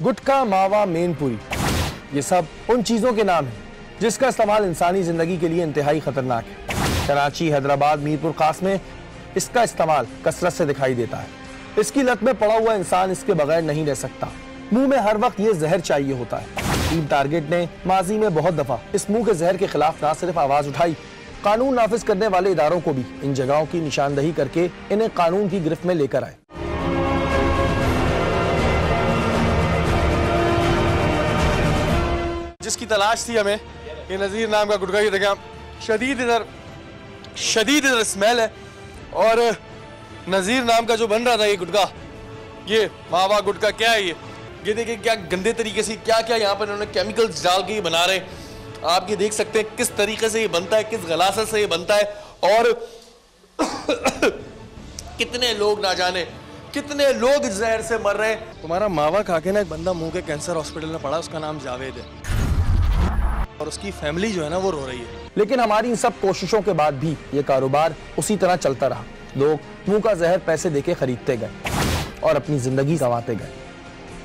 गुटखा, मावा, मेनपुरी, ये सब उन चीजों के नाम हैं जिसका इस्तेमाल इंसानी जिंदगी के लिए इंतहाई खतरनाक है। कराची, हैदराबाद, मीरपुर खास में इसका इस्तेमाल कसरत से दिखाई देता है। इसकी लत में पड़ा हुआ इंसान इसके बगैर नहीं रह सकता। मुंह में हर वक्त ये जहर चाहिए होता है। टीम टारगेट ने माजी में बहुत दफा इस मुंह के जहर के खिलाफ न सिर्फ आवाज उठाई, कानून नाफिज करने वाले इदारों को भी इन जगहों की निशानदही करके इन्हें कानून की गिरफ्त में लेकर आए। जिसकी तलाश थी हमें, ये नज़ीर नाम का गुटखा, ये देखें शदीद इधर स्मेल है। और नज़ीर नाम का जो बन रहा था ये गुटखा, ये मावा गुटखा, क्या है ये देखिए क्या गंदे तरीके से क्या क्या यहाँ पर इन्होंने केमिकल्स डाल के ये बना रहे हैं। आप ये देख सकते हैं किस तरीके से ये बनता है, किस गलासत से ये बनता है। और कितने लोग ना जाने कितने लोग इस जहर से मर रहे हैं। तुम्हारा मावा खा के ना एक बंदा मुंह के कैंसर हॉस्पिटल में पड़ा, उसका नाम जावेद है और उसकी फैमिली जो है ना वो रो रही है। लेकिन हमारी इन सब कोशिशों के बाद भी ये कारोबार उसी तरह चलता रहा। लोग मुंह का जहर पैसे देके खरीदते गए और अपनी जिंदगी गंवाते गए।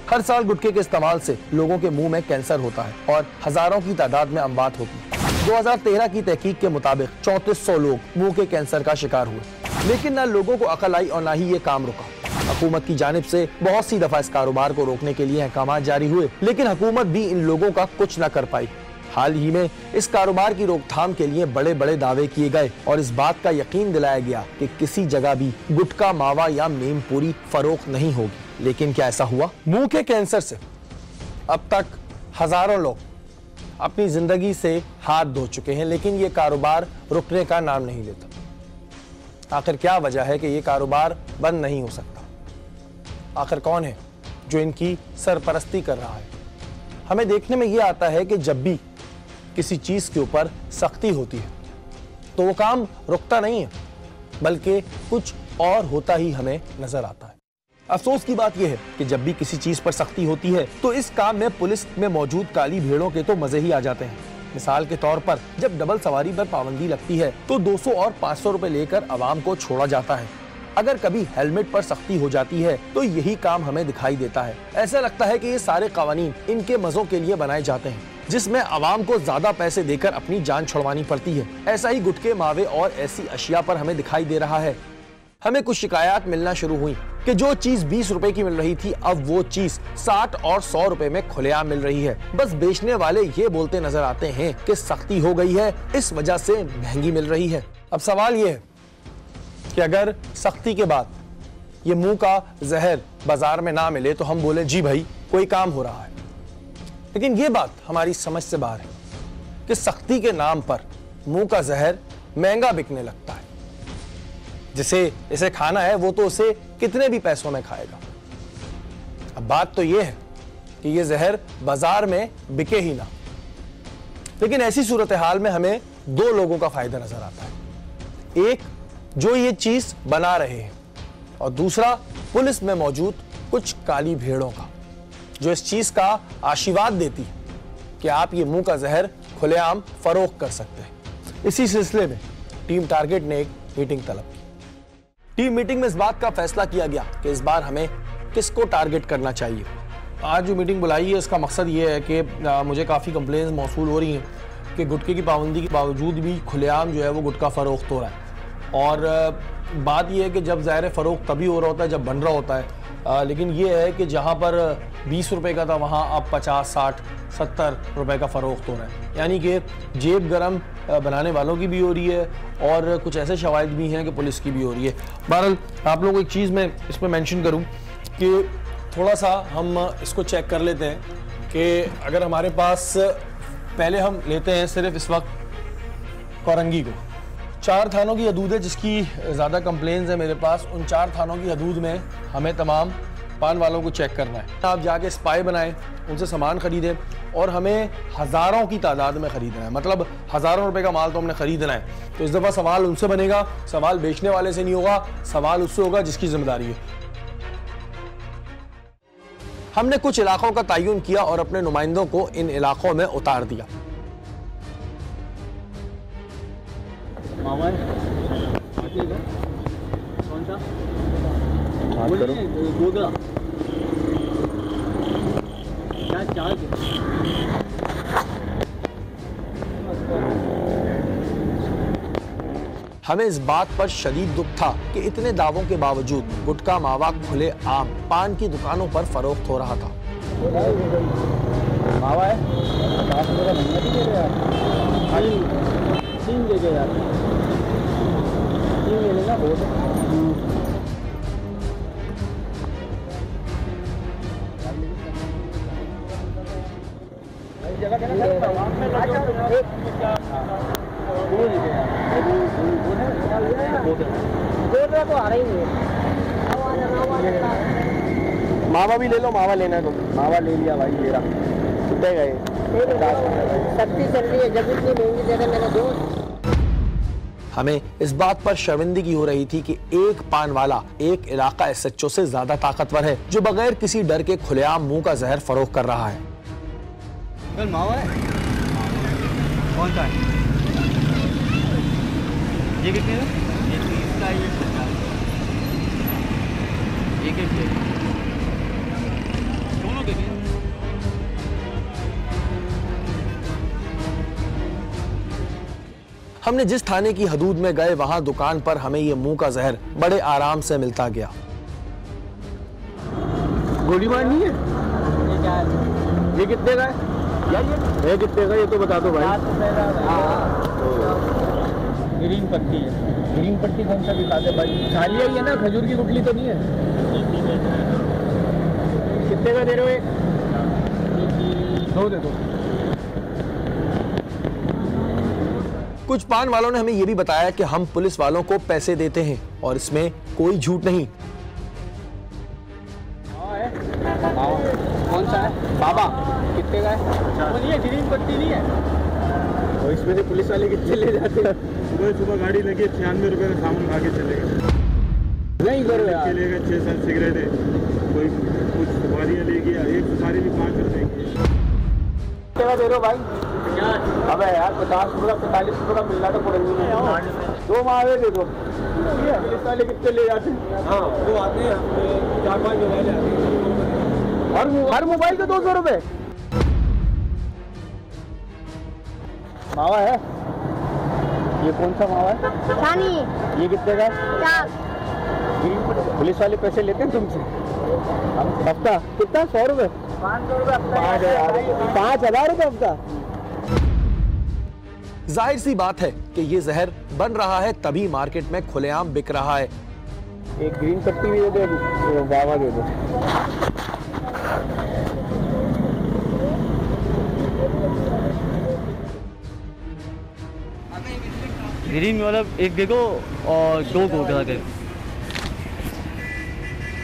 हर साल गुटखे के इस्तेमाल से लोगों के मुंह में कैंसर होता है और हजारों की तादाद में अमवात होती है। 2013 की तहकीक के मुताबिक 3400 लोग मुंह के कैंसर का शिकार हुए, लेकिन न लोगों को अकल आई और न ही ये काम रुका। हुकूमत की जानिब से बहुत सी दफा इस कारोबार को रोकने के लिए अहकाम जारी हुए, लेकिन हुकूमत भी इन लोगों का कुछ न कर पाई। हाल ही में इस कारोबार की रोकथाम के लिए बड़े बड़े दावे किए गए और इस बात का यकीन दिलाया गया कि किसी जगह भी गुटखा, मावा या मेनपुरी फरोख्त नहीं होगी। लेकिन क्या ऐसा हुआ? मुंह के कैंसर से अब तक हजारों लोग अपनी जिंदगी से हाथ धो चुके हैं, लेकिन ये कारोबार रुकने का नाम नहीं लेता। आखिर क्या वजह है कि ये कारोबार बंद नहीं हो सकता? आखिर कौन है जो इनकी सरपरस्ती कर रहा है? हमें देखने में ये आता है कि जब भी किसी चीज के ऊपर सख्ती होती है तो वो काम रुकता नहीं है, बल्कि कुछ और होता ही हमें नजर आता है। अफसोस की बात यह है कि जब भी किसी चीज पर सख्ती होती है तो इस काम में पुलिस में मौजूद काली भेड़ों के तो मजे ही आ जाते हैं। मिसाल के तौर पर जब डबल सवारी पर पाबंदी लगती है तो 200 और 500 रुपए लेकर आवाम को छोड़ा जाता है। अगर कभी हेलमेट पर सख्ती हो जाती है तो यही काम हमें दिखाई देता है। ऐसा लगता है कि ये सारे कानून इनके मजों के लिए बनाए जाते हैं, जिसमें आवाम को ज्यादा पैसे देकर अपनी जान छुड़वानी पड़ती है। ऐसा ही गुटखे, मावे और ऐसी अशिया पर हमें दिखाई दे रहा है। हमें कुछ शिकायत मिलना शुरू हुई कि जो चीज 20 रुपए की मिल रही थी अब वो चीज 60 और 100 रुपए में खुलेआम मिल रही है। बस बेचने वाले ये बोलते नजर आते हैं कि सख्ती हो गई है, इस वजह से महंगी मिल रही है। अब सवाल ये है कि अगर सख्ती के बाद ये मुंह का जहर बाजार में ना मिले तो हम बोले जी भाई कोई काम हो रहा है। लेकिन ये बात हमारी समझ से बाहर है कि सख्ती के नाम पर मुंह का जहर महंगा बिकने लगता है। जिसे इसे खाना है वो तो उसे कितने भी पैसों में खाएगा। अब बात तो ये है कि ये जहर बाजार में बिके ही ना। लेकिन ऐसी सूरत हाल में हमें दो लोगों का फायदा नजर आता है। एक जो ये चीज बना रहे हैं और दूसरा पुलिस में मौजूद कुछ काली भेड़ों का, जो इस चीज का आशीर्वाद देती है कि आप ये मुंह का जहर खुलेआम फरोख्त कर सकते हैं। इसी सिलसिले में टीम टारगेट ने एक मीटिंग तलब की। टीम मीटिंग में इस बात का फैसला किया गया कि इस बार हमें किसको टारगेट करना चाहिए। आज जो मीटिंग बुलाई है इसका मकसद ये है कि मुझे काफ़ी कंप्लेंट्स मौसूल हो रही हैं कि गुटखे की पाबंदी के बावजूद भी खुलेआम जो है वो गुटखा फरोख्त हो रहा है। और बात यह है कि जब ज़ाहिर फ़रोख्त तभी हो रहा होता है जब बन रहा होता है, लेकिन ये है कि जहाँ पर 20 रुपए का था वहाँ अब 50, 60, 70 रुपए का फ़रोख्त हो रहा है। यानी कि जेब गरम बनाने वालों की भी हो रही है और कुछ ऐसे शवाहिद भी हैं कि पुलिस की भी हो रही है। बहरहाल आप लोगों को एक चीज़ मैं इसमें मेंशन करूं कि थोड़ा सा हम इसको चेक कर लेते हैं कि अगर हमारे पास पहले हम लेते हैं सिर्फ इस वक्त कोरंगी को, 4 थानों की हदूद है जिसकी ज़्यादा कंप्लेंट्स है मेरे पास। उन 4 थानों की हदूद में हमें तमाम पान वालों को चेक करना है। आप जाके स्पाई बनाएं, उनसे सामान खरीदें और हमें हज़ारों की तादाद में ख़रीदना है। मतलब हज़ारों रुपए का माल तो हमने ख़रीदना है। तो इस दफ़ा सवाल उनसे बनेगा, सवाल बेचने वाले से नहीं होगा, सवाल उससे होगा जिसकी जिम्मेदारी है। हमने कुछ इलाकों का तयन किया और अपने नुमाइंदों को इन इलाकों में उतार दिया। हमें इस बात पर शदीद दुख था कि इतने दावों के बावजूद गुटखा मावा खुले आम पान की दुकानों पर फरोख्त हो रहा था। मावा है 50 रुपये का महीना भी दे रहे यार। 3 दे दो यार, 3 ले लेना बहुत है। मावा भी ले लो, मावा लेना है तो मावा ले लिया भाई मेरा। कितने गए? 70 चल रही है, जब इतनी महंगी दे रहे मेरा दोस्त। हमें इस बात पर शर्मिंदगी हो रही थी कि एक पान वाला एक इलाका एसएचओ से ज्यादा ताकतवर है, जो बगैर किसी डर के खुलेआम मुंह का जहर फरोख्त कर रहा है। मावा है? कौन सा है? ये कितने का? ये 30 का, ये 50। एक दोनों के लिए। हमने जिस थाने की हदूद में गए वहां दुकान पर हमें ये मुंह का जहर बड़े आराम से मिलता गया। गोली मारनी है? ये क्या है? ये कितने का है? ये कितने का, ये तो बता दो भाई। ग्रीन पत्ती है। ग्रीन पत्ती कौन सा दिखाते भाई? खाली है ना, खजूर की गुठली तो नहीं है? कितने का दे रहे हो? एक 2 दे दो। कुछ पान वालों ने हमें यह भी बताया कि हम पुलिस वालों को पैसे देते हैं और इसमें कोई झूठ नहीं। कौन सा है? बाबा कितने का है? वो नहीं है, ग्रीन पत्ती नहीं है। और इसमें से पुलिस वाले कितने ले जाते हैं? सुबह गाड़ी लगी 96 रुपए का सामान खा के चले गए। नहीं करो यार। लेगा 6-7 सिगरेट, कोई कुछ सुपारियाँ लेगी, एक सुपारी भी 5 रुपए की। कितने दे रहे भाई? अबे यार 50 रुपये 45 रुपये का मिलना तो पड़ेगा नहीं। 2 मावे दे दो। पुलिस वाले कितने ले जाते हैं? हाँ वो आते हैं, 4-5 मोबाइल आते हैं। हर मोबाइल के 200 रुपये। मावा है? ये कौन सा मावा है? छानी। ये कितने का? 4। पुलिस वाले पैसे लेते हैं तुमसे? हफ्ता कितना? 100 रुपये? 500 रुपये। 5,000 रुपये हफ्ता। जाहिर सी बात है कि ये जहर बन रहा है तभी मार्केट में खुलेआम बिक रहा है। एक ग्रीन पत्ती भी दे दो, बाबा दे दो। ग्रीन मतलब एक देखो और 2 कोकरा के।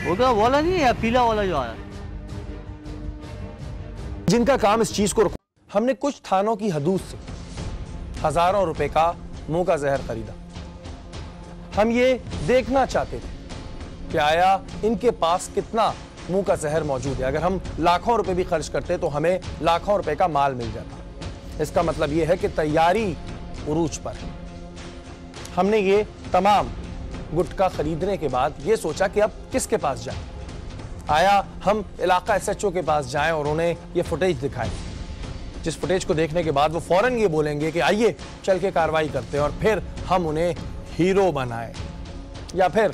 कोकरा वाला नहीं है, पीला वाला जो आया। जिनका काम इस चीज को हमने कुछ थानों की हदूद से हजारों रुपए का मुंह का जहर खरीदा। हम ये देखना चाहते थे कि आया इनके पास कितना मुंह का जहर मौजूद है। अगर हम लाखों रुपए भी खर्च करते तो हमें लाखों रुपए का माल मिल जाता। इसका मतलब यह है कि तैयारी उरूज पर है। हमने ये तमाम गुटखा खरीदने के बाद ये सोचा कि अब किसके पास जाएं। आया हम इलाका एसएचओ के पास जाएं और उन्हें ये फुटेज दिखाएं, जिस फुटेज को देखने के बाद वो फौरन ये बोलेंगे कि आइए चल के कार्रवाई करते हैं, और फिर हम उन्हें हीरो बनाएं। या फिर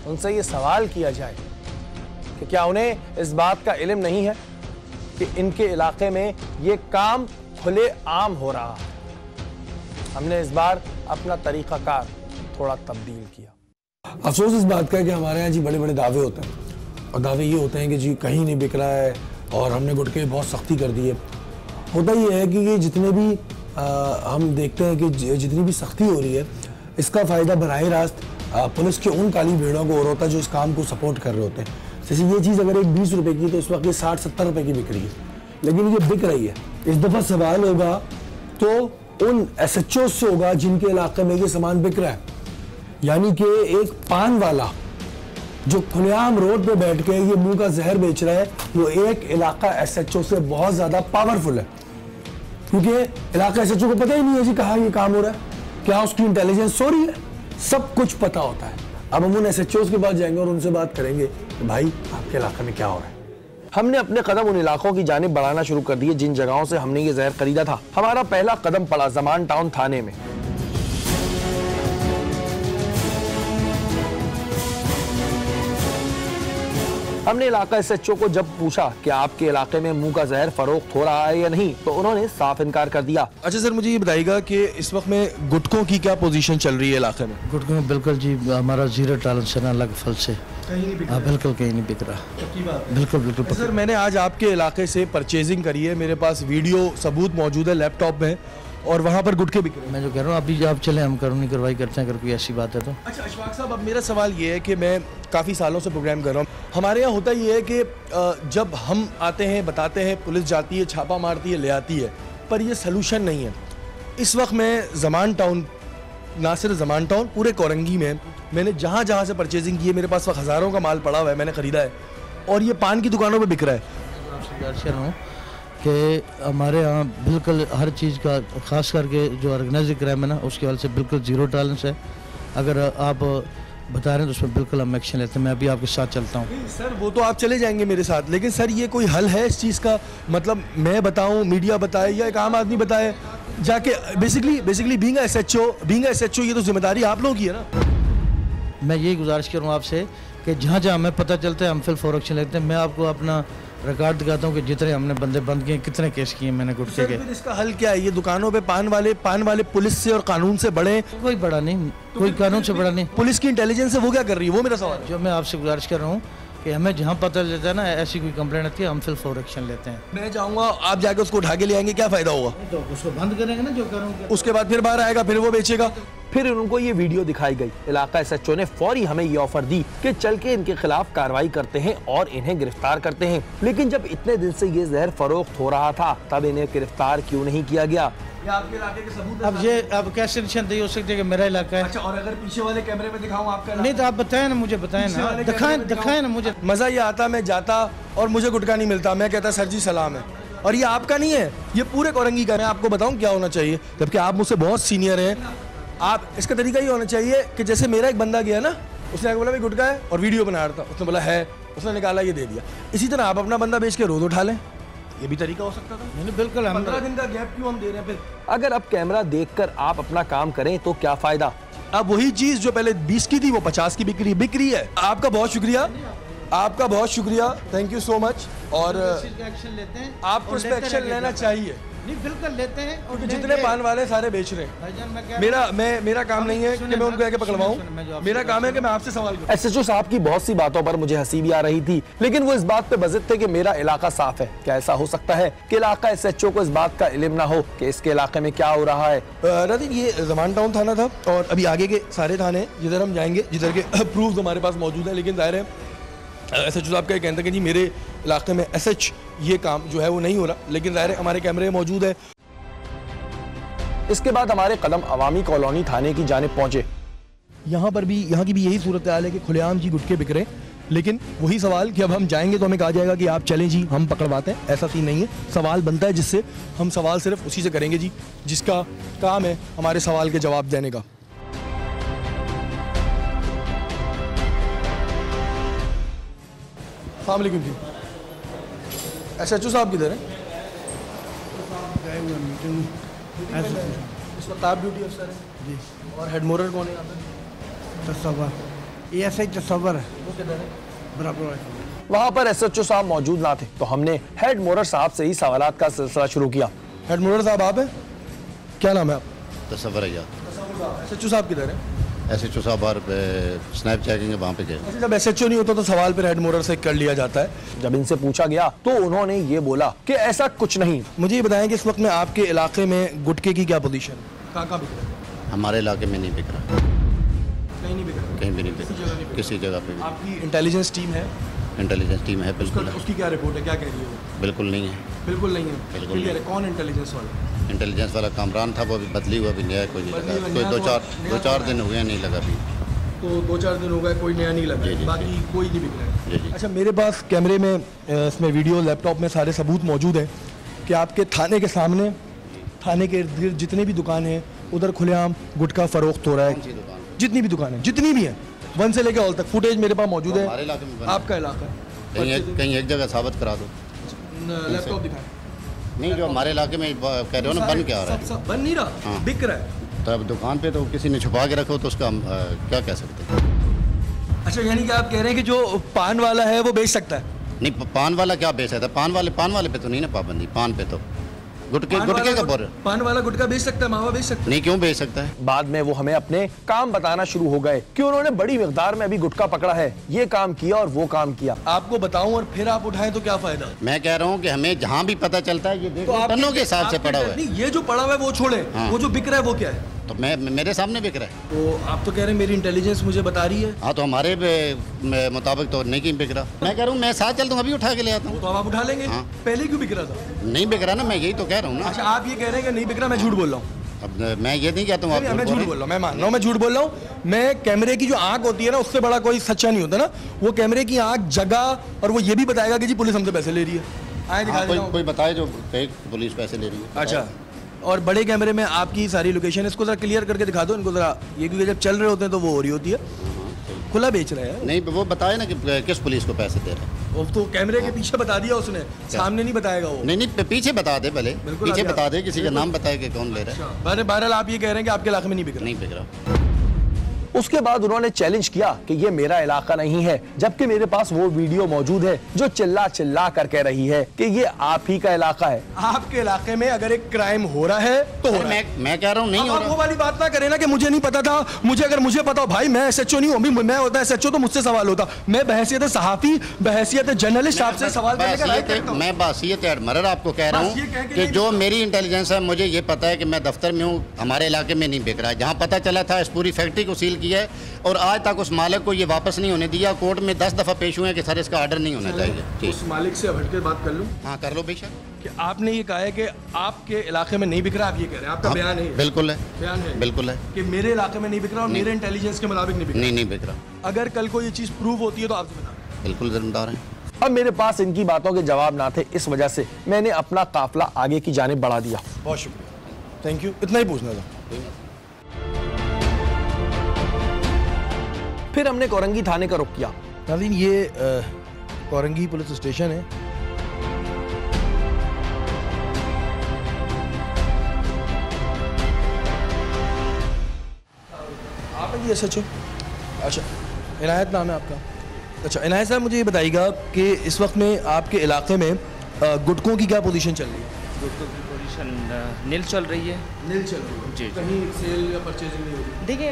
उनसे ये सवाल किया जाए कि क्या उन्हें इस बात का इल्म नहीं है कि इनके इलाके में ये काम खुले आम हो रहा है। हमने इस बार अपना तरीकाकार थोड़ा तब्दील किया। अफसोस इस बात का है कि हमारे यहाँ जी बड़े बड़े दावे होते हैं, और दावे ये होते हैं कि जी कहीं नहीं बिक रहा है और हमने गुटखे बहुत सख्ती कर दी है। होता ये है कि ये जितने भी हम देखते हैं कि जितनी भी सख्ती हो रही है, इसका फ़ायदा बराह रास्त पुलिस के उन काली भेड़ों को हो रहा होता है जो इस काम को सपोर्ट कर रहे होते हैं। जैसे ये चीज़ अगर एक 20 रुपए की तो इस वक्त ये 60-70 रुपए की बिक रही है, लेकिन ये बिक रही है। इस दफ़ा सवाल होगा तो उन एसएचओ से होगा जिनके इलाके में ये सामान बिक रहा है। यानी कि एक पान वाला जो खुलेआम रोड पे बैठ के ये मुंह का जहर बेच रहा है, वो एक इलाका एसएचओ से बहुत ज्यादा पावरफुल है, क्योंकि इलाका एसएचओ को पता ही नहीं है जी कहाँ ये काम हो रहा है, क्या उसकी इंटेलिजेंस सो रही है, सब कुछ पता होता है। अब हम उन एसएचओ के पास जाएंगे और उनसे बात करेंगे कि भाई आपके इलाके में क्या हो रहा है, हमने अपने कदम उन इलाकों की जानिब बढ़ाना शुरू कर दिए जिन जगहों से हमने ये जहर खरीदा था। हमारा पहला कदम पड़ा ज़मान टाउन थाने में। हमने इलाका एसएचओ को जब पूछा कि आपके इलाके में मुंह का जहर फरोख्त हो रहा है या नहीं, तो उन्होंने साफ इनकार कर दिया। अच्छा सर, मुझे ये बताइएगा कि इस वक्त में गुटकों की क्या पोजीशन चल रही है इलाके में? गुटकों में बिल्कुल जी हमारा 0 टॉलरेंस है ना, अलग फल से कहीं नहीं बिक हाँ बिल्कुल कहीं नहीं बिक रहा। बिल्कुल बिल्कुल सर, मैंने आज आपके इलाके से परचेजिंग करी है, मेरे पास वीडियो सबूत मौजूद है लैपटॉप में, और वहाँ पर गुटके बिक रहे हैं। मैं जो कह रहा हूँ अभी आप चले, हम कानूनी कार्रवाई करते हैं अगर कोई ऐसी बात है तो। अच्छा अशफाक साहब, अब मेरा सवाल ये है कि मैं काफ़ी सालों से प्रोग्राम कर रहा हूँ, हमारे यहाँ होता ये है कि जब हम आते हैं बताते हैं, पुलिस जाती है छापा मारती है ले आती है, पर ये सलूशन नहीं है। इस वक्त मैं ज़मान टाउन, ना सिर्फ ज़मान टाउन, पूरे कोरंगी में मैंने जहाँ जहाँ से परचेजिंग की है, मेरे पास वक्त हज़ारों का माल पड़ा हुआ है, मैंने ख़रीदा है, और ये पान की दुकानों पर बिक रहा है। आपसे गुजारिश कर रहा हूँ कि हमारे यहाँ बिल्कुल हर चीज़ का, ख़ास करके जो ऑर्गेनाइज क्राइम है ना, उसके वाले से बिल्कुल 0 टॉलरेंस है। अगर आप बता रहे हैं तो उसमें बिल्कुल हम एक्शन लेते हैं। मैं अभी आपके साथ चलता हूँ। सर वो तो आप चले जाएंगे मेरे साथ, लेकिन सर ये कोई हल है इस चीज़ का? मतलब मैं बताऊँ, मीडिया बताए, या एक आम आदमी बताए जाके? बेसिकली बीइंग अ एसएचओ ये तो जिम्मेदारी आप लोगों की है ना। मैं यही गुजारिश करूँ आपसे कि जहाँ जहाँ हमें पता चलता है हम फिर फॉर एक्शन लेते हैं। मैं आपको अपना रिकॉर्ड दिखाता हूँ कि जितने हमने बंदे बंद किए, कितने केस किए मैंने गुटखे के। फिर इसका हल क्या है? ये दुकानों पे पान वाले पुलिस से और कानून से बड़े? कोई बड़ा नहीं, कोई कानून से बड़ा नहीं। पुलिस की इंटेलिजेंस है, वो क्या कर रही है, वो मेरा सवाल है। जो मैं आपसे गुजारिश कर रहा हूँ कि हमें जहाँ पता चलता है ना ऐसी कोई कंप्लेंट आती है, हम फिर फॉर एक्शन लेते हैं। मैं चाहूँगा आप जाके उसको उठा के ले आएंगे, क्या फायदा होगा? तो उसको बंद करेंगे ना जो करूँगा, उसके बाद फिर बाहर आएगा, फिर वो बेचेगा। फिर उनको ये वीडियो दिखाई गई। इलाका एसएचओ ने फौरी हमें ये ऑफर दी कि चल के इनके खिलाफ कार्रवाई करते हैं और इन्हें गिरफ्तार करते हैं। लेकिन जब इतने दिन से ये जहर फरोख्त हो रहा था, तब इन्हें गिरफ्तार क्यों नहीं किया गया? ये आपके इलाके के सबूत है? अब ये अब कैसे निशानदेही हो सकती है कि मेरा इलाका है? अच्छा, और अगर पीछे वाले कैमरे में दिखाऊं आपका नहीं तो आप बताएं ना, मुझे बताएं ना, दिखाएं ना मुझे। मजा ये आता, मैं जाता और मुझे गुटखा नहीं मिलता, मैं कहता सर जी सलाम है, और ये आपका नहीं है, ये पूरे कोरंगी का। मैं आपको बताऊं क्या होना चाहिए, जबकि आप मुझसे बहुत सीनियर हैं। आप इसका तरीका ये होना चाहिए कि जैसे मेरा एक बंदा गया ना, उसने बोला भाई गुटखा है, और वीडियो बना रहा था, उसने बोला है, उसने निकाला, ये दे दिया। इसी तरह आप अपना बंदा बेच के रोज उठा लें, ये भी तरीका हो सकता था। नहीं बिल्कुल, 15 दिन का गैप क्यों हम दे रहे हैं? फिर अगर अब कैमरा देखकर आप अपना काम करें तो क्या फायदा? अब वही चीज जो पहले 20 की थी वो 50 की बिक रही है। आपका बहुत शुक्रिया, थैंक यू सो मच। और एक्शन लेते हैं, आपको इस पे एक्शन लेना चाहिए। नहीं बिल्कुल लेते हैं, और जितने पान वाले सारे बेच रहे हैं। मेरा काम नहीं है कि मैं उनको आके पकड़वाऊं, मेरा काम है कि मैं आपसे सवाल करूं। एसएचओ साहब की बहुत सी बातों पर मुझे हंसी भी आ रही थी, लेकिन वो इस बात पे बज़िद थे कि मेरा इलाका साफ है। क्या ऐसा हो सकता है कि इलाका एसएचओ को इस बात का इल्म ना हो कि इसके इलाके में क्या हो रहा है? राधिक, ये ज़मान टाउन थाना था, और अभी आगे के सारे थाने जिधर हम जाएंगे, जिधर के प्रूफ हमारे पास मौजूद है, लेकिन जाहिर है एसएचओ साहब का कहना है कि जी मेरे इलाके में एसएच ये काम जो है वो नहीं हो रहा, लेकिन जाहिर है हमारे कैमरे मौजूद है। इसके बाद हमारे कदम अवामी कॉलोनी थाने की जानिब पहुंचे। यहाँ की भी यही सूरत हाल है कि खुलेआम जी गुटके बिक रहे हैं, लेकिन वही सवाल कि अब हम जाएंगे तो हमें कहा जाएगा कि आप चलें जी, हम पकड़वाते हैं। ऐसा सीन नहीं है। सवाल बनता है जिससे हम सवाल सिर्फ उसी से करेंगे जी जिसका काम है हमारे सवाल के जवाब देने का। अस्सलाम वालेकुम जी। एसएचओ साहब किधर हैं? इस वक्त आप ड्यूटी अफसर हैं जी, और हेड मोरर कौन है यहाँ पे? तस्वर, ये ऐसा ही तस्वर है, वो किधर है? बराबर। वहाँ पर एसएचओ साहब मौजूद ना थे, तो हमने हेड मोरर साहब से ही सवालात का सिलसिला शुरू किया। हेड मोरर साहब आप हैं? क्या नाम है आप? तस्वर है यार। एसएचओ साहब किधर हैं? एसएचओ साहब बाहर स्नैप चेकिंग है, वहाँ पे गए। जब एसएचओ नहीं होता तो सवाल फिर हेड मोरर से कर लिया जाता है। जब इनसे पूछा गया तो उन्होंने ये बोला कि ऐसा कुछ नहीं। मुझे ये बताएं कि इस वक्त में आपके इलाके में गुटके की क्या पोजीशन है? कहाँ बिक रहा है? हमारे इलाके में नहीं बिक रहा, कहीं नहीं बिक रहा, कहीं भी नहीं बिक रहा, किसी जगह पे भी। आपकी इंटेलिजेंस टीम है? इंटेलिजेंस टीम है, बिल्कुल है। उसकी क्या रिपोर्ट है, क्या कह रही है वो? बिल्कुल नहीं है, बिल्कुल नहीं है। बिल्कुल क्लियर नहीं। है। कौन इंटेलिजेंस वाला? इंटेलिजेंस वाला कामरान था, वो अभी बदली हुआ, अभी नया कोई नहीं लगा। कोई दो चार दिन हो गया नहीं लगा अभी। तो 2-4 दिन हो गए, कोई नया नहीं लगा, जी, बाकी जी। कोई नहीं बिक रहा है। जी, जी। अच्छा, मेरे पास कैमरे में इसमें वीडियो, लैपटॉप में सारे सबूत मौजूद हैं कि आपके थाने के सामने, थाने के इर्द गिर्द जितने भी दुकान हैं उधर खुलेआम गुटखा फरोख्त हो रहा है। कौन सी दुकान? जितनी भी दुकान है, जितनी भी हैं, 1 से लेकर ऑल तक फुटेज मेरे पास मौजूद है। हमारे इलाके में बना। आपका इलाका है, कहीं एक जगह साबित करा दो। लैपटॉप दिखाएं। नहीं, जो हमारे इलाके में कह रहे हो ना, बन क्या रहा है? सब बन नहीं रहा, हाँ। बिक रहा है। तो अब दुकान पे तो किसी ने छुपा के रखो तो उसका हम क्या कह सकते हैं? अच्छा, यानी कि आप कह रहे हैं कि जो पान वाला है वो बेच सकता है? नहीं, पान वाला क्या बेच सकता है? पान वाले पे तो नहीं ना पाबंदी, पान पे तो गुटके का बोल। पान वाला गुटखा बेच सकता है, मावा बेच सकता है? नहीं, क्यों बेच सकता है? बाद में वो हमें अपने काम बताना शुरू हो गए कि उन्होंने बड़ी मिकदार में अभी गुटखा पकड़ा है, ये काम किया और वो काम किया। आपको बताऊं और फिर आप उठाएं तो क्या फायदा? मैं कह रहा हूँ कि हमें जहाँ भी पता चलता है ये देखो टनों के हिसाब से पड़ा हुआ है। नहीं, ये जो पड़ा हुआ है वो छोड़े, हाँ। वो जो बिक रहा है वो क्या है? तो मेरे सामने बिक रहा है। तो आप तो कह रहे हैं मेरी इंटेलिजेंस मुझे बता रही है। हाँ, तो हमारे मुताबिक तो नहीं बिक रहा। मैं कह रहा हूँ मैं साथ चलता हूँ, अभी उठा के ले आता हूँ। तो आप उठा लेंगे। हाँ। पहले क्यों बिक रहा था? नहीं बिक रहा ना, मैं यही तो कह रहा हूँ ना। अच्छा, आप ये कह रहे हैं कि नहीं बिक रहा, मैं झूठ बोल रहा हूँ? अब मैं ये नहीं कहता हूँ आप मैं झूठ बोल रहा हूँ, मैं मान रहा हूँ मैं झूठ बोल रहा हूँ। मैं कैमरे की जो आंख होती है ना, उससे बड़ा कोई सच्चा नहीं होता ना। वो कैमरे की आंख जगह और वो ये भी बताएगा कि जी पुलिस हमसे पैसे ले रही है। आए दिखा देता हूं। कोई बताए जो पुलिस पैसे ले रही है। अच्छा, और बड़े कैमरे में आपकी सारी लोकेशन, इसको जरा क्लियर करके दिखा दो इनको जरा। ये क्योंकि जब चल रहे होते हैं तो वो हो रही होती है, खुला बेच रहा है। नहीं, वो बताए ना कि किस पुलिस को पैसे दे रहे हैं। वो तो कैमरे के पीछे बता दिया उसने, सामने नहीं बताएगा वो। नहीं, पीछे बता दे, पहले पीछे बता दे, किसी का नाम बताए कि कौन ले रहा है। बहरहाल आप ये कह रहे हैं कि आपके इलाके में नहीं बिक रहा? नहीं बिक रहा। उसके बाद उन्होंने चैलेंज किया कि ये मेरा इलाका नहीं है, जबकि मेरे पास वो वीडियो मौजूद है जो चिल्ला चिल्ला कर कह रही है कि ये आप ही का इलाका है। आपके इलाके में अगर एक क्राइम हो रहा है तो हो रहा है। मैं कह रहा हूँ नहीं हो रहा। वो वाली बात ना करें ना कि मुझे नहीं पता था। अगर मुझे पता हो भाई, मैं एसएचओ नहीं हूँ, मैं होता एसएचओ तो मुझसे सवाल होता। मैं बहैसियत सहाफी, बहैसियत जर्नलिस्ट आपसे सवाल करने का राइट रखता हूं। मैं बासियत एडमरर आपको कह रहा हूँ कि जो मेरी इंटेलिजेंस है, मुझे ये पता है कि मैं दफ्तर में हूँ, हमारे इलाके में नहीं बिक रहा है। जहाँ पता चला था, इस पूरी फैक्ट्री को सील किया है और आज तक उस मालिक को ये वापस नहीं होने दिया। कोर्ट में 10 दफ़ा पेश हुए हैं कि सर इसका ऑर्डर नहीं होना चाहिए। उस मालिक से हट के बात कर लूं? हाँ, कर लो बेशक। कि आपने ये कहा है कि आपके इलाके में नहीं बिक रहा, आप ये कह रहे हैं, आपका बयान है? बिल्कुल है, बयान है, बिल्कुल है कि मेरे इलाके में नहीं बिक रहा और मेरे इंटेलिजेंस के मुताबिक नहीं बिक रहा। नहीं बिक रहा। अगर कल को ये चीज़ प्रूव होती है तो आपसे बता। बिल्कुल जिम्मेदार है। अब मेरे पास इनकी बातों के जवाब ना थे, इस वजह से मैंने अपना काफिला आगे की जानिब बढ़ा दिया। बहुत शुक्रिया, थैंक यू, इतना ही पूछना था। फिर हमने कोरंगी थाने का रुख किया। नाज़रीन, ये कोरंगी पुलिस स्टेशन है। आप हैं जी एसएचओ? अच्छा, इनायत नाम है आपका? अच्छा इनायत साहब, मुझे ये बताइएगा कि इस वक्त में आपके इलाके में गुटकों की क्या पोजीशन चल रही है? गुटकों की पोजीशन नील चल रही है। नील चल रही है जी। कहीं सेल या परचेजिंग नहीं हो रही? देखिए,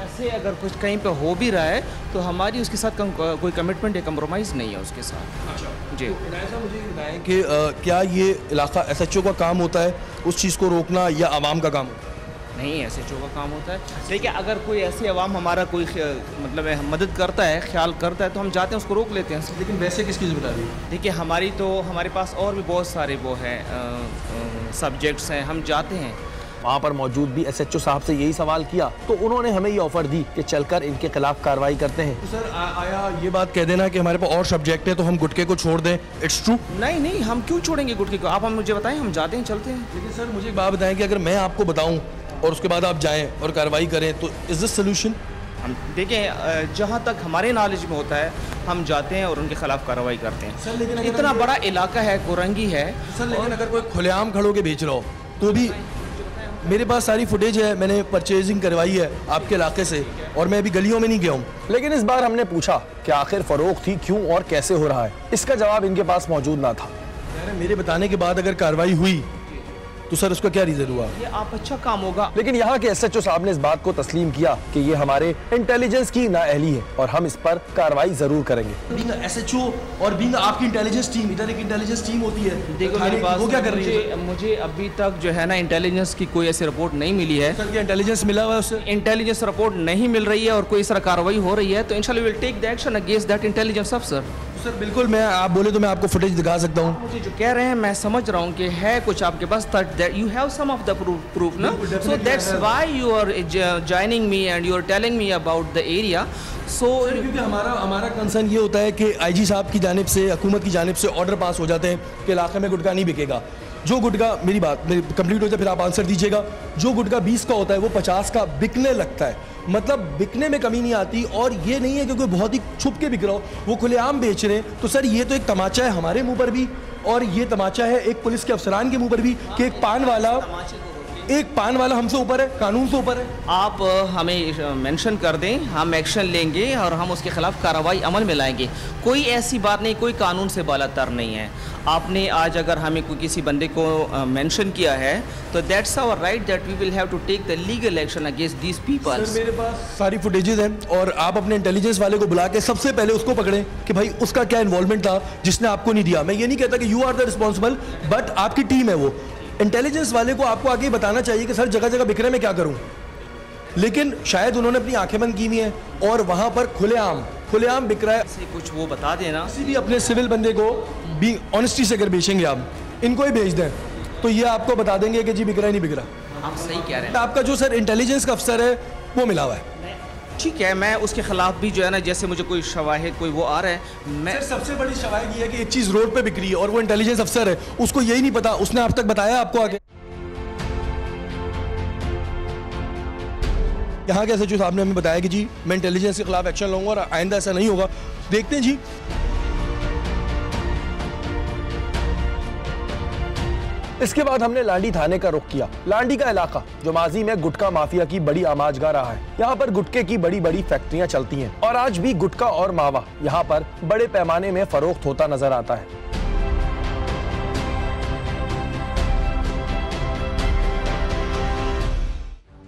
ऐसे अगर कुछ कहीं पे हो भी रहा है तो हमारी उसके साथ कोई कमिटमेंट या कम्प्रोमाइज़ नहीं है उसके साथ। अच्छा जी। तो इनायत साहब, मुझे ये बताएं कि क्या ये इलाका एसएचओ का काम होता है उस चीज़ को रोकना या आवाम का काम होता है? नहीं, एसएचओ का काम होता है। देखिए, अगर कोई ऐसी आवाम हमारा कोई मतलब मदद करता है, ख्याल करता है, तो हम जाते हैं उसको रोक लेते हैं। लेकिन वैसे किसकी जिम्मेदारी है? देखिए, हमारे पास और भी बहुत सारे वो हैं सब्जेक्ट्स हैं, हम जाते हैं। वहाँ पर मौजूद भी एसएचओ साहब से यही सवाल किया तो उन्होंने हमें ये ऑफर दी कि चलकर इनके खिलाफ कार्रवाई करते हैं। तो सर आया ये बात कह देना कि हमारे पास और सब्जेक्ट है तो हम गुटके को छोड़ दें, इट्स ट्रू? नहीं, हम क्यों छोड़ेंगे गुटके को? आप मुझे बताएं, हम जाते हैं, चलते हैं। लेकिन सर मुझे एक बात बताएं कि अगर मैं आपको बताऊं और उसके बाद आप जाएं और कार्रवाई करें तो इज दिस सोल्यूशन? हम देखें, जहाँ तक हमारे नॉलेज में होता है हम जाते हैं और उनके खिलाफ कार्रवाई करते हैं। सर लेकिन इतना बड़ा इलाका है, कोरंगी है। सर लेकिन अगर कोई खुलेआम खड़ो के बेच रहा हो तो भी मेरे पास सारी फुटेज है, मैंने परचेजिंग करवाई है आपके इलाके से और मैं अभी गलियों में नहीं गया हूँ। लेकिन इस बार हमने पूछा कि आखिर फरोख्त थी क्यों और कैसे हो रहा है। इसका जवाब इनके पास मौजूद ना था। मेरे बताने के बाद अगर कार्रवाई हुई तो सर उसका क्या रीजन हुआ? ये आप अच्छा काम होगा। लेकिन यहाँ के एसएचओ साहब ने इस बात को तस्लीम किया कि ये हमारे इंटेलिजेंस की नाअहली है और हम इस पर कार्रवाई जरूर करेंगे। बीइंग एसएचओ और बीइंग आपकी इंटेलिजेंस टीम, इधर एक इंटेलिजेंस टीम होती है। देखो मेरे पास वो क्या कर रही है? मुझे अभी तक जो है ना इंटेलिजेंस की कोई ऐसी रिपोर्ट नहीं मिली है। सर क्या इंटेलिजेंस मिला हुआ है उससे? इंटेलिजेंस रिपोर्ट नहीं मिल रही है और कोई इस तरह कार्रवाई हो रही है तो इंशाल्लाह we will take the action against that intelligence अफसर। सर बिल्कुल, मैं आप बोले तो मैं आपको फुटेज दिखा सकता हूँ। मुझे जो कह रहे हैं मैं समझ रहा हूँ कि है कुछ आपके पास, that you have some of the proof ना, so that's why you are joining me and you are telling me about the area. So क्योंकि हमारा कंसर्न ये होता है कि आईजी साहब की जानिब से, हुकूमत की जानिब से ऑर्डर पास हो जाते हैं कि इलाके में गुटखा नहीं बिकेगा। जो गुटखा, मेरी कंप्लीट हो जाए फिर आप आंसर दीजिएगा, जो गुटखा 20 का होता है वो 50 का बिकने लगता है, मतलब बिकने में कमी नहीं आती। और ये नहीं है कि कोई बहुत ही छुप के बिक रहा हो, वो खुलेआम बेच रहे हैं। तो सर ये तो एक तमाचा है हमारे मुंह पर भी, और ये तमाचा है एक पुलिस के अफसरान के मुंह पर भी कि एक पान वाला हमसे ऊपर है, कानून से ऊपर है। आप हमें मेंशन कर दें, हम एक्शन लेंगे और हम उसके खिलाफ कार्रवाई अमल में लाएंगे। कोई ऐसी बात नहीं, कोई कानून से बालातर नहीं है। आपने आज अगर हमें कोई किसी बंदे को मेंशन किया है तो that's our right that we will have to take the legal action against these people. मेरे पास सारी फुटेजेस हैं और आप अपने इंटेलिजेंस वाले को बुला के सबसे पहले उसको पकड़ें कि भाई उसका क्या इन्वॉल्वमेंट था जिसने आपको नहीं दिया। मैं ये नहीं कहता कि you are the responsible, but आपकी टीम है वो। इंटेलिजेंस वाले को आपको आगे बताना चाहिए कि सर जगह जगह बिक रहे में क्या करूं, लेकिन शायद उन्होंने अपनी आंखें बंद की हुई हैं और वहां पर खुलेआम बिक रहा है। से कुछ वो बता देना, किसी भी अपने सिविल बंदे को भी ऑनेस्टी से अगर बेचेंगे आप, इनको ही भेज दें तो ये आपको बता देंगे कि जी बिक रहा है नहीं बिक रहा। हम सही कह रहे हैं। आपका जो सर इंटेलिजेंस का अफसर है वो मिला हुआ है, ठीक है, मैं उसके खिलाफ भी जो है ना, जैसे मुझे कोई शवाहिद कोई वो आ रहा है, मैं सर सबसे बड़ी शवाहिद ये है कि एक चीज रोड पे बिक रही है और वो इंटेलिजेंस अफसर है, उसको यही नहीं पता, उसने अब तक बताया आपको आगे। यहाँ के एसएचओ साहब ने हमें बताया कि जी मैं इंटेलिजेंस के खिलाफ एक्शन लूंगा और आइंदा ऐसा नहीं होगा। देखते हैं जी। इसके बाद हमने लांडी थाने का रुख किया। लांडी का इलाका जो माजी में गुटखा माफिया की बड़ी आमाजगाह रहा है, यहाँ पर गुटखे की बड़ी बड़ी फैक्ट्रियां चलती हैं और आज भी गुटखा और मावा यहाँ पर बड़े पैमाने में फरोख्त होता नजर आता है।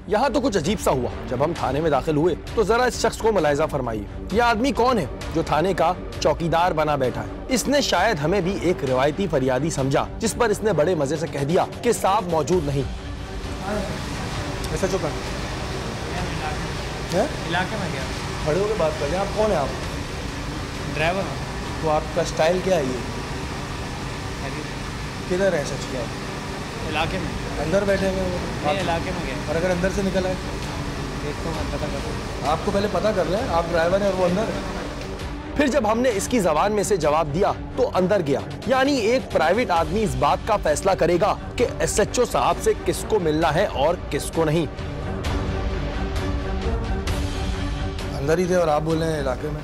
यहाँ तो कुछ अजीब सा हुआ। जब हम थाने में दाखिल हुए तो जरा इस शख्स को मुलाहिजा फरमाइए। ये आदमी कौन है जो थाने का चौकीदार बना बैठा है? इसने शायद हमें भी एक रिवायती फरियादी समझा, जिस पर इसने बड़े मजे से कह दिया कि साहब मौजूद नहीं। ऐसा चुप इलाके में गया, खड़े होकर बात कर रहे हैं। आप कौन है? आप ड्राइवर। तो आपका स्टाइल क्या है? ये किधर है सच क्या? इलाके में अंदर बैठे हैं? इलाके में गया। और अगर अंदर से निकल आए देखो, मैं पता कर, आपको पहले पता कर लें। आप ड्राइवर हैं और वो अंदर है। फिर जब हमने इसकी जबान में से जवाब दिया तो अंदर गया। यानी एक प्राइवेट आदमी इस बात का फैसला करेगा कि एसएचओ साहब से किसको मिलना है और किसको नहीं। अंदर ही थे और आप बोल रहे हैं इलाके में।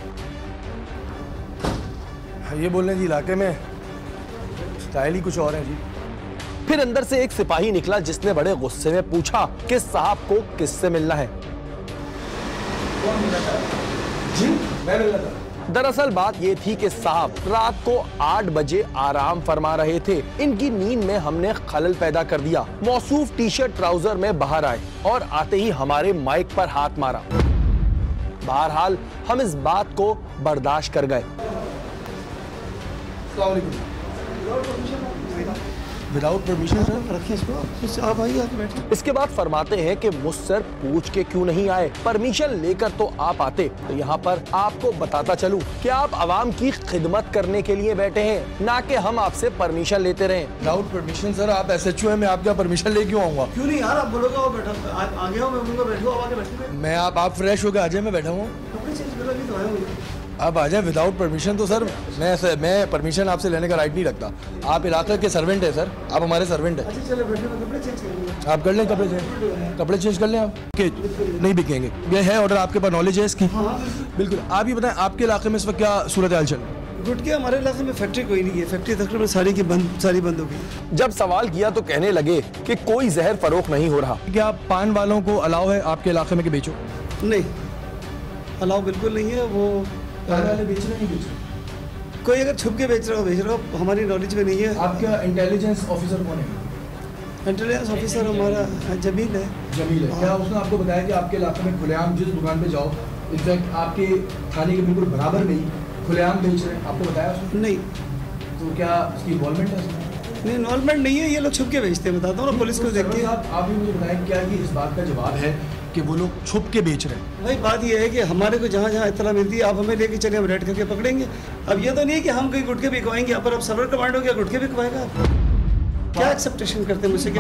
ये बोल रहे हैं जी इलाके में, स्टाइल ही कुछ और है जी। फिर अंदर से एक सिपाही निकला जिसने बड़े गुस्से में पूछा कि साहब को किससे मिलना है। जी मैं मिल रहा था। दरअसल बात ये थी कि साहब रात को 8 बजे आराम फरमा रहे थे। इनकी नींद में हमने खलल पैदा कर दिया। मौसूफ टी शर्ट ट्राउजर में बाहर आए और आते ही हमारे माइक पर हाथ मारा। बहरहाल हम इस बात को बर्दाश्त कर गए। विदाउट परमिशन सर रखिए इसको, आप आइए आके बैठिए। इसके बाद फरमाते हैं कि मुझसे पूछ के क्यों नहीं आए, परमिशन लेकर तो आप आते। तो यहाँ पर आपको बताता चलूं कि आप आवाम की खिदमत करने के लिए बैठे हैं, ना कि हम आपसे परमिशन लेते रहे। विदाउट परमिशन सर, आप एसएचओ हैं, मैं आपका परमिशन ले क्यों आऊंगा? क्यों नहीं यार, आप बोलोगे वो बैठा आगे हो, मैं बोलूंगा बैठो, आगे बैठो। मैं आप फ्रेश होकर आ जाए, मैं बैठा हूँ। कपड़े चेंज करो, अभी तो आए हो। आप आ जाए विदाउट परमिशन। तो सर मैं परमिशन आपसे लेने का राइट नहीं रखता। आप इलाके के सर्वेंट है सर, आप हमारे सर्वेंट है। अच्छा चलो बैठो, कपड़े चेंज कर लेंगे। आप कर लें कपड़े चेंज कर लें आप कि नहीं बिकेंगे। ये है ऑर्डर, आपके पास नॉलेज है इसकी? बिल्कुल। आप ये बताएं आपके इलाके में इस वक्त क्या सूरत हाल चल रही है? गुटके हमारे इलाके में फैक्ट्री कोई नहीं है, फैक्ट्री तकरीबन सारी बंद हो गई। जब सवाल किया तो कहने लगे कि कोई जहर फरोख्त नहीं हो रहा। क्या पान वालों को अलाउ है आपके इलाके में कि बेचो? नहीं, अलाउ बिल्कुल नहीं है। वो वाले बेच रहे नहीं बेच रहे? कोई अगर छुप के बेच रहा हो बेच रहा हो, हमारी नॉलेज में नहीं है। आपका इंटेलिजेंस ऑफिसर कौन है? इंटेलिजेंस ऑफिसर हमारा जमील है। जमील है। क्या उसने आपको बताया कि आपके इलाके में खुलेआम जिस दुकान पे जाओ, इनफैक्ट आपके थाने के बिल्कुल बराबर में ही खुलेआम बेच रहे हैं, आपको बताया उसने? नहीं। तो क्या उसकी इन्वॉल्वमेंट है उसमें? नहीं, इन्वॉल्वमेंट नहीं है, ये लोग छुप के बेचते हैं, बताता हूँ ना, पुलिस को देख के। आप भी मुझे बताएं क्या कि इस बात का जवाब है कि वो लोग छुप के बेच रहे हैं? भाई बात ये है कि हमारे को जहाँ जहाँ इत्तला मिलती है आप हमें लेके चले, हम रेड करके पकड़ेंगे। अब ये तो नहीं है कि हम कहीं गुटके बिकवाएंगे, यहाँ पर अब सर्वर कमांड हो गया गुटके बिकवाएगा। क्या एक्सेप्टेशन करते हैं मुझसे कि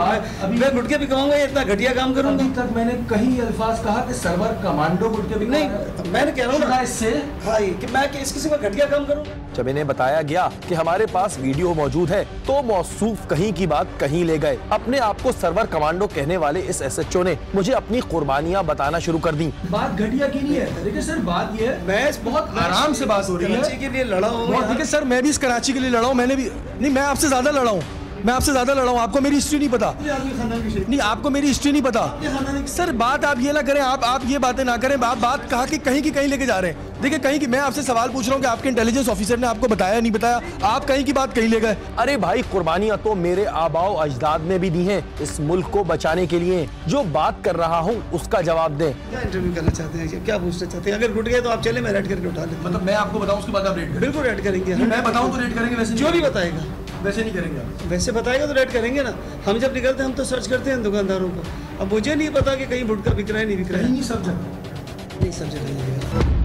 मैं गुटके भी कहूँगा, इतना घटिया काम करूँगा? अभी तक मैंने कई अल्फाज कहा कि सर्वर कमांडो गुटके भी नहीं, मैंने कह रहा हूँ ना इससे कि मैं इस किसी का घटिया काम करूँगा। जब इन्हें बताया गया कि हमारे पास वीडियो मौजूद है तो मौसूफ कहीं की बात कहीं ले गए। अपने आप को सर्वर कमांडो कहने वाले इस SHO ने मुझे अपनी कुर्बानियां बताना शुरू कर दी। बात घटिया की नहीं है, देखिए सर बात ये है, मैं बहुत आराम से बात हो रही है। कराची के लिए लड़ा हूँ। देखिए सर, मैं भी इस कराची के लिए लड़ा हूँ, मैंने भी नहीं, मैं आपसे ज्यादा लड़ा हूँ, मैं आपसे ज्यादा लड़ा हूँ। आपको मेरी हिस्ट्री नहीं पता, नहीं आपको मेरी हिस्ट्री नहीं पता। सर बात आप ये ना करें, आप ये बातें ना करें। आप बात कहा कि कहीं की कहीं लेके जा रहे हैं। देखिए कहीं की, मैं आपसे सवाल पूछ रहा हूँ कि आपके इंटेलिजेंस ऑफिसर ने आपको बताया नहीं बताया, आप कहीं की बात कहीं ले गए। अरे भाई, कुर्बानियां तो मेरे आबाओ अजदाद ने भी दी हैं इस मुल्क को बचाने के लिए। जो बात कर रहा हूँ उसका जवाब दें। क्या इंटरव्यू करना चाहते हैं, क्या पूछना चाहते हैं? अगर गुट गए तो आप चले, मैं रेड करके उठा लेता। मतलब मैं आपको बताऊं उसके बाद आप रेड करें? बिल्कुल रेड करेंगे। मैं बताऊं तो रेड करेंगे? वैसे जो भी बताएगा वैसे नहीं करेंगे। वैसे बताएगा तो रेड करेंगे ना। हम जब निकलते हैं हम तो सर्च करते हैं दुकानदारों को। अब मुझे नहीं पता कि कहीं गुटखा बिक रहा है नहीं बिक रहा है। नहीं सब जगह, नहीं सब जगह नहीं।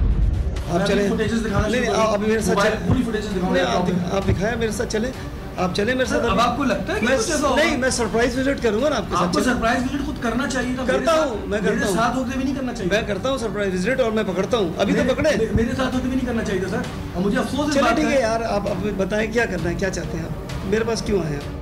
आप चले, नहीं आप मेरे साथ चले, आप दिखाया मेरे साथ चले, आप चले मेरे साथ। अब आपको लगता है कि नहीं, मैं सरप्राइज विजिट करूंगा ना आपके साथ। आपको सरप्राइज विजिट खुद करना चाहिए था। करता हूँ, मैं करता हूँ। साथ होते भी नहीं करना चाहिए। मैं करता हूँ सरप्राइज विजिट और मैं पकड़ता हूँ। अभी तो पकड़े, मेरे साथ होते भी नहीं करना चाहिए था सर, और मुझे अफसोस है। चलिए ठीक है यार, आप बताएं क्या करना है, क्या चाहते हैं आप, मेरे पास क्यों आए आप?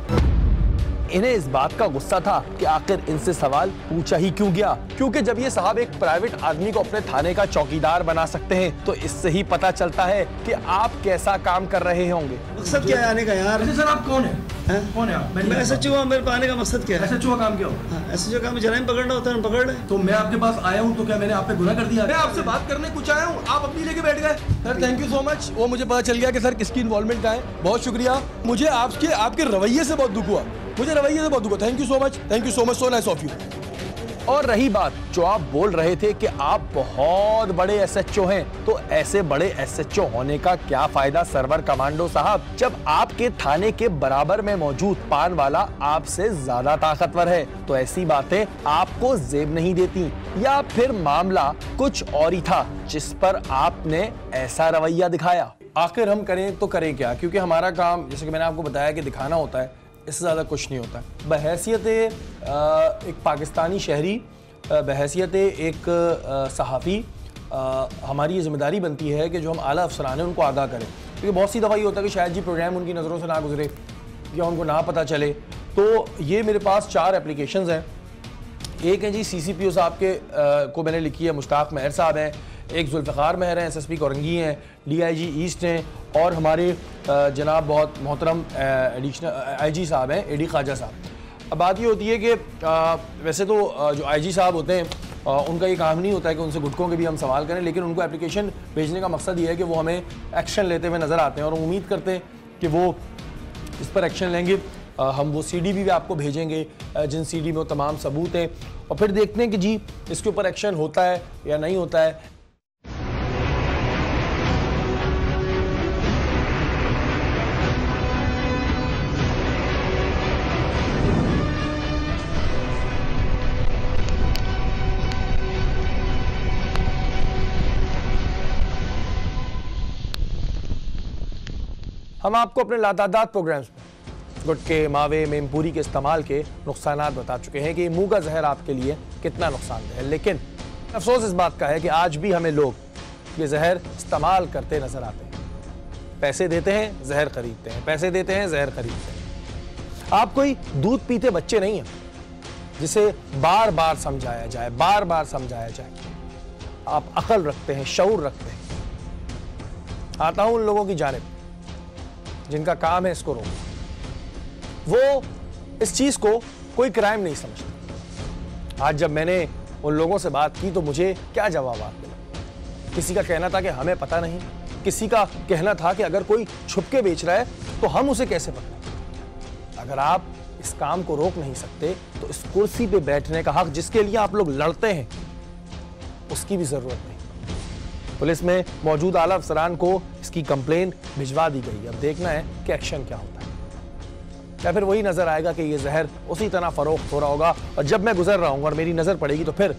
इन्हें इस बात का गुस्सा था कि आखिर इनसे सवाल पूछा ही क्यों गया, क्योंकि जब ये साहब एक प्राइवेट आदमी को अपने थाने का चौकीदार बना सकते हैं तो इससे ही पता चलता है कि आप कैसा काम कर रहे होंगे। मकसद क्या है आने का यार? सर आप कौन है? कौन है आप? मैं SHO हूं, मेरे आने का मकसद क्या है? SHO का काम क्या होता है? SHO का काम जराइम पकड़ना होता है, पकड़ रहे। तो मैं आपके पास आया हूँ तो क्या मैंने आप पे गुनाह कर दिया? मैं आपसे बात करने कुछ आया हूँ, आप अपनी लेके बैठ गए। Sir thank you so much, वो मुझे पता चल गया कि सर किसकी इन्वॉल्वमेंट का है। बहुत शुक्रिया, मुझे आपके रवैये से बहुत दुख हुआ, मुझे रवैये से बहुत दुख हुआ। Thank you so much, thank you so much, so nice of you. और रही बात जो आप बोल रहे थे कि आप बहुत बड़े SHO हैं, तो ऐसे बड़े SHO होने का क्या फायदा सर्वर कमांडो साहब, जब आपके थाने के बराबर में मौजूद पान वाला आपसे ज्यादा ताकतवर है। तो ऐसी बातें आपको जेब नहीं देती, या फिर मामला कुछ और ही था जिस पर आपने ऐसा रवैया दिखाया। आखिर हम करें तो करें क्या, क्योंकि हमारा काम जैसे कि मैंने आपको बताया कि दिखाना होता है, इससे ज़्यादा कुछ नहीं होता है। बहैसियत एक पाकिस्तानी शहरी, बहैसियत एक सहाफ़ी, हमारी ये जिम्मेदारी बनती है कि जो हम आला अफसरान हैं उनको आगाह करें, क्योंकि बहुत सी दफ़ा ये होता है कि शायद जी प्रोग्राम उनकी नज़रों से ना गुजरे या उनको ना पता चले। तो ये मेरे पास 4 एप्लीकेशंस हैं। एक है जी CCPO साहब के को मैंने लिखी है, मुश्ताक महर साहब हैं, एक जुल्फ़िकार महर हैं, SSP कोरंगी हैं, DIG ईस्ट हैं, और हमारे जनाब बहुत मोहतरम एडिशनल IG साहब हैं, AD ख्वाजा साहब। अब बात ये होती है कि वैसे तो जो IG साहब होते हैं उनका ये काम नहीं होता है कि उनसे गुटकों के भी हम सवाल करें, लेकिन उनको एप्लीकेशन भेजने का मकसद ये है कि वो हमें एक्शन लेते हुए नज़र आते हैं और उम्मीद करते हैं कि वो इस पर एक्शन लेंगे। हम वो CD भी आपको भेजेंगे जिन CD में वो तमाम सबूत हैं, और फिर देखते हैं कि जी इसके ऊपर एक्शन होता है या नहीं होता है। हम आपको अपने लातादाद प्रोग्राम्स में गुटके, मावे, मेमपूरी के इस्तेमाल के नुकसानात बता चुके हैं कि मुँह का जहर आपके लिए कितना नुकसानदेह है, लेकिन अफसोस इस बात का है कि आज भी हमें लोग ये जहर इस्तेमाल करते नजर आते हैं। पैसे देते हैं, जहर खरीदते हैं, पैसे देते हैं, जहर खरीदते हैं। आप कोई दूध पीते बच्चे नहीं हैं जिसे बार बार समझाया जाए, बार बार समझाया जाए। आप अकल रखते हैं, शऊर रखते हैं। आता हूं उन लोगों की जानिब जिनका काम है इसको रोकना। वो इस चीज को कोई क्राइम नहीं समझते। आज जब मैंने उन लोगों से बात की तो मुझे क्या जवाब मिला? किसी का कहना था कि हमें पता नहीं, किसी का कहना था कि अगर कोई छुपके बेच रहा है तो हम उसे कैसे पकड़ें। अगर आप इस काम को रोक नहीं सकते तो इस कुर्सी पे बैठने का हक जिसके लिए आप लोग लड़ते हैं उसकी भी जरूरत नहीं। पुलिस में मौजूद आला अफसरान को इसकी कंप्लेन भिजवा दी गई। अब देखना है कि एक्शन क्या होता है, या फिर वही नजर आएगा कि ये जहर उसी तरह फरोख्त हो रहा होगा, और जब मैं गुजर रहा हूँ और मेरी नजर पड़ेगी तो फिर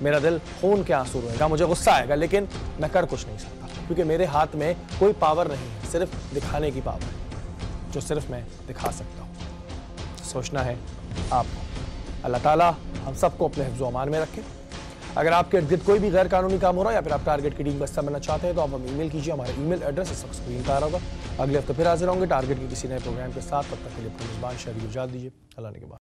मेरा दिल खून के आंसू रोएगा, मुझे गुस्सा आएगा, लेकिन मैं कर कुछ नहीं सकता क्योंकि मेरे हाथ में कोई पावर नहीं है, सिर्फ दिखाने की पावर है जो सिर्फ मैं दिखा सकता हूँ। सोचना है आपको। अल्लाह ताला हम सबको अपने हिफ्ज़ व अमान में रखे। अगर आपके इर्द गिर्द कोई भी गैर कानूनी काम हो रहा है या फिर आप टारगेट की टीम का हिस्सा बनना चाहते हैं तो आप हमें ईमेल कीजिए। हमारा ईमेल एड्रेस इस वक्त स्क्रीन पर आ रहा होगा। अगले हफ्ते फिर हाजिर होंगे टारगेट के किसी नए प्रोग्राम के साथ। तब तक के लिए अपनी ज़बान शहरी को इजाज़त दीजिए। अल्लाह ने के बाद।